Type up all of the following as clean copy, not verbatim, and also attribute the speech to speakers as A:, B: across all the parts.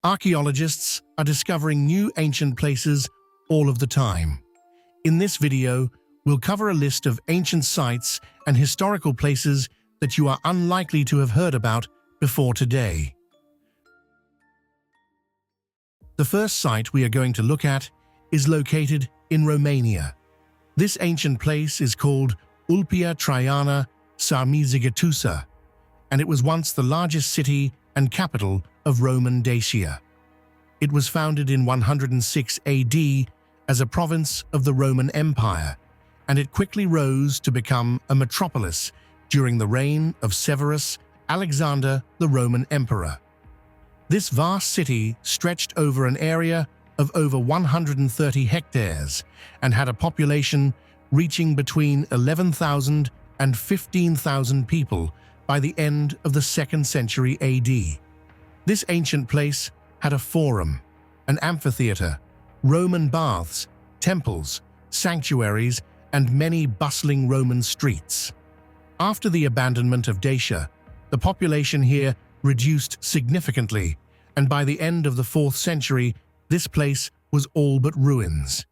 A: Archaeologists are discovering new ancient places all of the time. In this video, we'll cover a list of ancient sites and historical places that you are unlikely to have heard about before today. The first site we are going to look at is located in Romania. This ancient place is called Ulpia Traiana Sarmizegetusa, and it was once the largest city and capital of Roman Dacia. It was founded in 106 AD as a province of the Roman Empire, and it quickly rose to become a metropolis during the reign of Severus Alexander, the Roman Emperor. This vast city stretched over an area of over 130 hectares and had a population reaching between 11,000 and 15,000 people by the end of the 2nd century AD. This ancient place had a forum, an amphitheater, Roman baths, temples, sanctuaries, and many bustling Roman streets. After the abandonment of Dacia, the population here reduced significantly, and by the end of the 4th century, this place was all but ruins.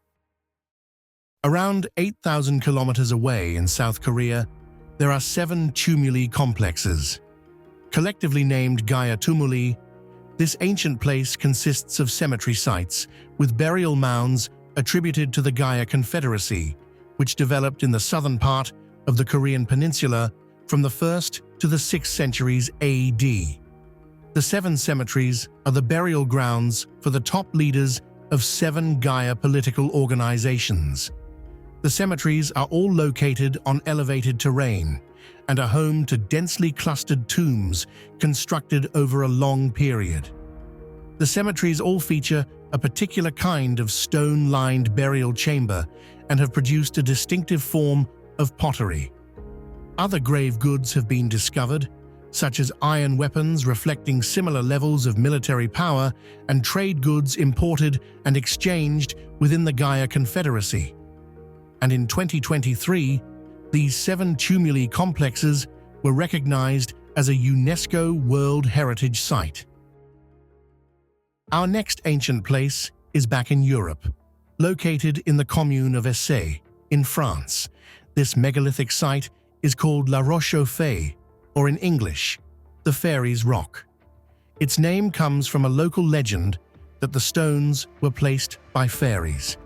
A: Around 8,000 kilometers away in South Korea, there are 7 tumuli complexes. Collectively named Gaya Tumuli, this ancient place consists of cemetery sites with burial mounds attributed to the Gaya Confederacy, which developed in the southern part of the Korean peninsula from the 1st to the 6th centuries AD. The 7 cemeteries are the burial grounds for the top leaders of 7 Gaya political organizations. The cemeteries are all located on elevated terrain and are home to densely clustered tombs constructed over a long period. The cemeteries all feature a particular kind of stone-lined burial chamber and have produced a distinctive form of pottery. Other grave goods have been discovered, such as iron weapons reflecting similar levels of military power and trade goods imported and exchanged within the Gaya Confederacy. And in 2023, these 7 tumuli complexes were recognized as a UNESCO World Heritage Site. Our next ancient place is back in Europe, located in the commune of Essay, in France. This megalithic site is called La Roche-aux-Fées, or in English, the Fairies' Rock. Its name comes from a local legend that the stones were placed by fairies.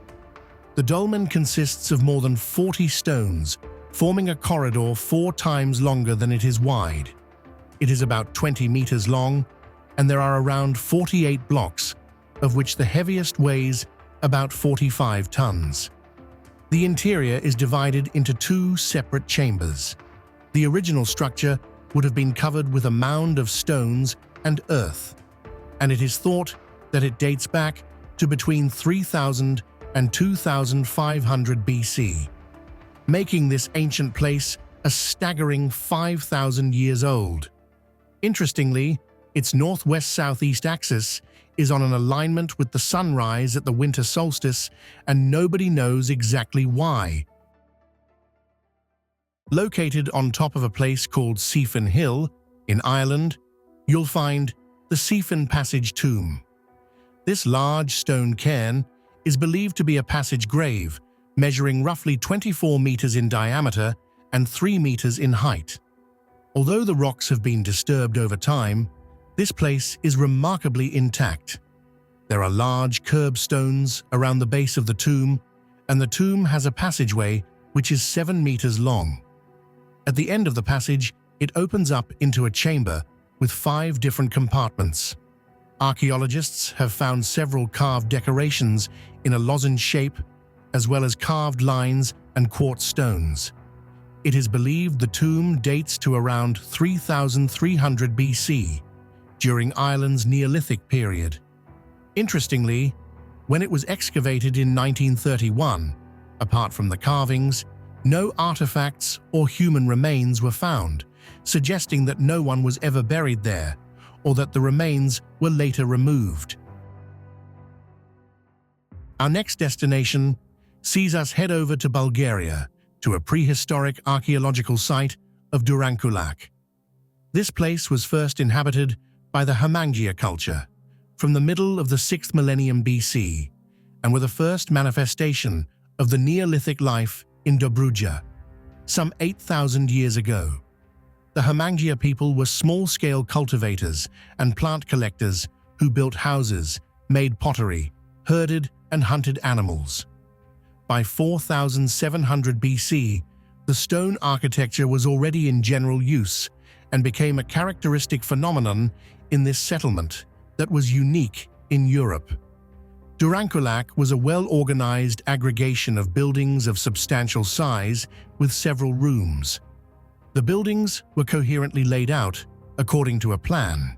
A: The dolmen consists of more than 40 stones, forming a corridor 4 times longer than it is wide. It is about 20 meters long, and there are around 48 blocks, of which the heaviest weighs about 45 tons. The interior is divided into 2 separate chambers. The original structure would have been covered with a mound of stones and earth, and it is thought that it dates back to between 3000 and 2500 BC, making this ancient place a staggering 5,000 years old. Interestingly, its northwest-southeast axis is on an alignment with the sunrise at the winter solstice, and nobody knows exactly why. Located on top of a place called Seefin Hill in Ireland, you'll find the Seefin Passage Tomb. This large stone cairn is believed to be a passage grave, measuring roughly 24 meters in diameter and 3 meters in height. Although the rocks have been disturbed over time, this place is remarkably intact. There are large curbstones around the base of the tomb, and the tomb has a passageway which is 7 meters long. At the end of the passage, it opens up into a chamber with 5 different compartments. Archaeologists have found several carved decorations in a lozenge shape, as well as carved lines and quartz stones. It is believed the tomb dates to around 3300 BC, during Ireland's Neolithic period. Interestingly, when it was excavated in 1931, apart from the carvings, no artifacts or human remains were found, suggesting that no one was ever buried there, or that the remains were later removed. Our next destination sees us head over to Bulgaria, to a prehistoric archaeological site of Durankulak. This place was first inhabited by the Hamangia culture, from the middle of the 6th millennium BC and were the first manifestation of the Neolithic life in Dobruja, some 8,000 years ago. The Hamangia people were small-scale cultivators and plant collectors who built houses, made pottery, herded and hunted animals. By 4700 BC, the stone architecture was already in general use and became a characteristic phenomenon in this settlement that was unique in Europe. Durankulak was a well-organized aggregation of buildings of substantial size with several rooms. The buildings were coherently laid out according to a plan,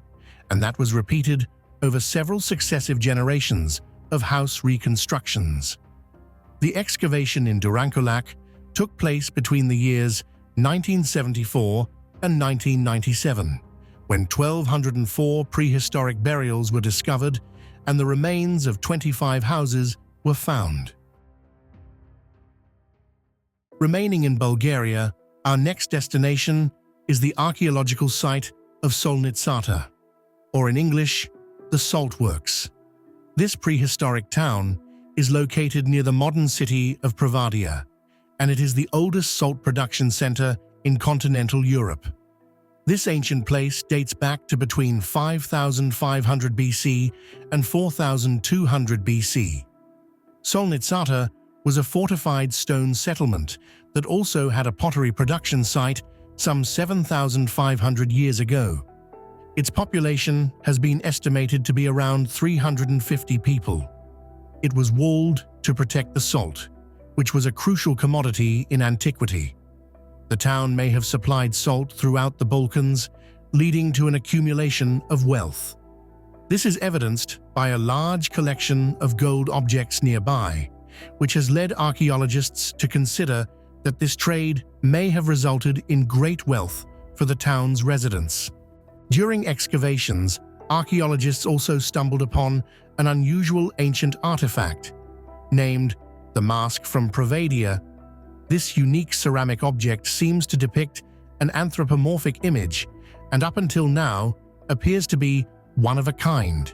A: and that was repeated over several successive generations of house reconstructions. The excavation in Durankulak took place between the years 1974 and 1997, when 1,204 prehistoric burials were discovered and the remains of 25 houses were found. Remaining in Bulgaria, our next destination is the archaeological site of Solnitsata, or in English, the Salt Works. This prehistoric town is located near the modern city of Prevadia, and it is the oldest salt production center in continental Europe. This ancient place dates back to between 5,500 BC and 4,200 BC. Solnitsata was a fortified stone settlement that also had a pottery production site some 7,500 years ago. Its population has been estimated to be around 350 people. It was walled to protect the salt, which was a crucial commodity in antiquity. The town may have supplied salt throughout the Balkans, leading to an accumulation of wealth. This is evidenced by a large collection of gold objects nearby, which has led archaeologists to consider that this trade may have resulted in great wealth for the town's residents. During excavations, archaeologists also stumbled upon an unusual ancient artifact, named the Mask from Prevadia. This unique ceramic object seems to depict an anthropomorphic image and up until now appears to be one of a kind.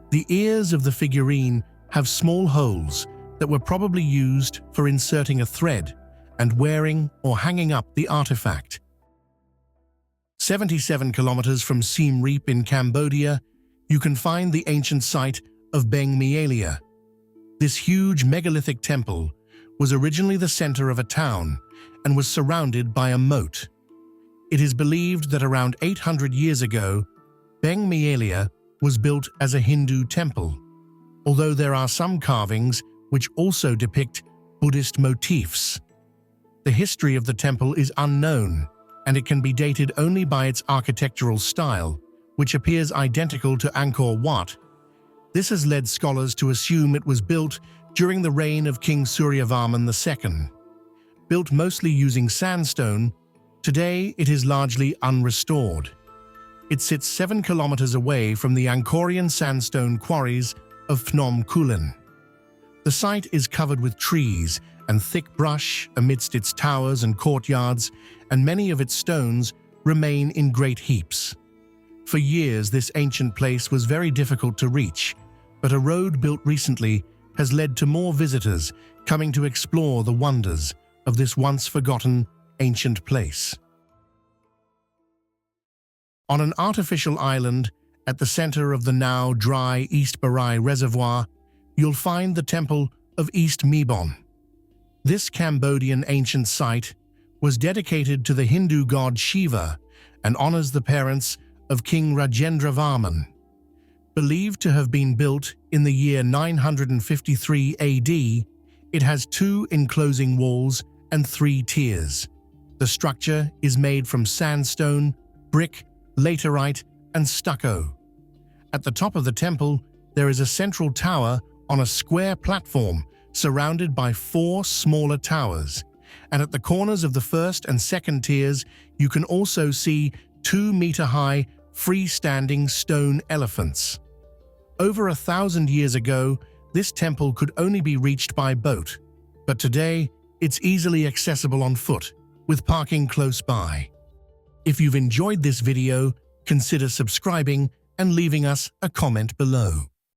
A: The ears of the figurine have small holes that were probably used for inserting a thread and wearing or hanging up the artifact. 77 kilometers from Siem Reap in Cambodia, you can find the ancient site of Beng Mealea. This huge megalithic temple was originally the center of a town and was surrounded by a moat. It is believed that around 800 years ago, Beng Mealea was built as a Hindu temple, although there are some carvings which also depict Buddhist motifs. The history of the temple is unknown, and it can be dated only by its architectural style, which appears identical to Angkor Wat. This has led scholars to assume it was built during the reign of King Suryavarman II. Built mostly using sandstone, today it is largely unrestored. It sits 7 kilometers away from the Angkorian sandstone quarries of Phnom Kulen. The site is covered with trees and thick brush amidst its towers and courtyards, and many of its stones remain in great heaps. For years, this ancient place was very difficult to reach, but a road built recently has led to more visitors coming to explore the wonders of this once-forgotten ancient place. On an artificial island at the center of the now dry East Mebon Reservoir, you'll find the temple of East Mebon. This Cambodian ancient site was dedicated to the Hindu god Shiva and honors the parents of King Rajendra Varman. Believed to have been built in the year 953 AD, it has 2 enclosing walls and 3 tiers. The structure is made from sandstone, brick, laterite, and stucco. At the top of the temple, there is a central tower on a square platform surrounded by 4 smaller towers, and at the corners of the first and second tiers, you can also see 2-meter-high freestanding stone elephants. Over 1,000 years ago, this temple could only be reached by boat, but today it's easily accessible on foot, with parking close by. If you've enjoyed this video, consider subscribing and leaving us a comment below.